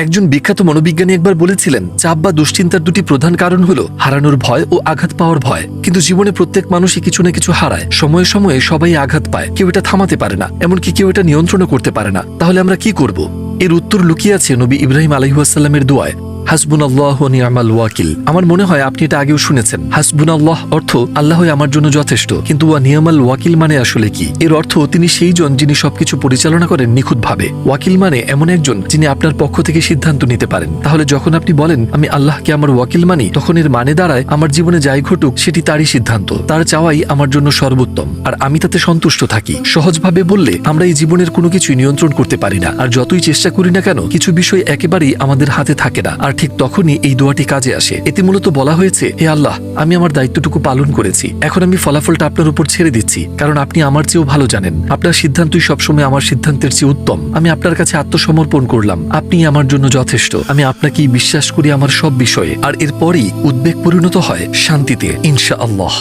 একজন বিখ্যাত মনোবিজ্ঞানী একবার বলেছিলেন, চাপ বা দুশ্চিন্তার দুটি প্রধান কারণ হলো হারানোর ভয় ও আঘাত পাওয়ার ভয়। কিন্তু জীবনে প্রত্যেক মানুষই কিছু না কিছু হারায়। সময়ে সময়ে সবাই আঘাত পায়, কেউ এটা থামাতে পারে না, এমনকি কেউ এটা নিয়ন্ত্রণও করতে পারে না। তাহলে আমরা কি করব? এর উত্তর লুকিয়ে আছে নবী ইব্রাহিম আলাইহিসসালামের দোয়ায়, হাসবুনাল্লাহু ওয়া নি'মাল ওয়াকিল। আমার মনে হয় আপনি এটা আগেও শুনেছেন। হাসবুনাল্লাহ অর্থ আল্লাহই আমার জন্য যথেষ্ট, কিন্তু ওয়া নি'মাল ওয়াকিল মানে আসলে কি? এর অর্থ তিনি সেই জন যিনি সবকিছু পরিচালনা করেন নিখুঁতভাবে। ওয়াকিল মানে এমন একজন যিনি আপনার পক্ষ থেকে সিদ্ধান্ত নিতে পারেন। তাহলে যখন আপনি বলেন আমি আল্লাহকে আমার ওয়াকিল মানি, তখন এর মানে দাঁড়ায় আমার জীবনে যাই ঘটুক সেটি তারই সিদ্ধান্ত, তার চাওয়াই আমার জন্য সর্বোত্তম, আর আমি তাতে সন্তুষ্ট থাকি। সহজভাবে বললে আমরা এই জীবনের কোনো কিছুই নিয়ন্ত্রণ করতে পারি না, আর যতই চেষ্টা করি না কেন কিছু বিষয় একেবারেই আমাদের হাতে থাকে না। আর ঠিক তখনই এই দোয়াটি কাজে আসে। এতে মূলত বলা হয়েছে, হে আল্লাহ, আমি আমার দায়িত্বটুকু পালন করেছি, এখন আমি ফলাফলটা আপনার উপর ছেড়ে দিচ্ছি, কারণ আপনি আমার চেয়েও ভালো জানেন। আপনার সিদ্ধান্তই সবসময় আমার সিদ্ধান্তের চেয়ে উত্তম। আমি আপনার কাছে আত্মসমর্পণ করলাম, আপনি আমার জন্য যথেষ্ট। আমি আপনাকেই বিশ্বাস করি আমার সব বিষয়ে। আর এরপরই উদ্বেগ পরিণত হয় শান্তিতে, ইনশাআল্লাহ।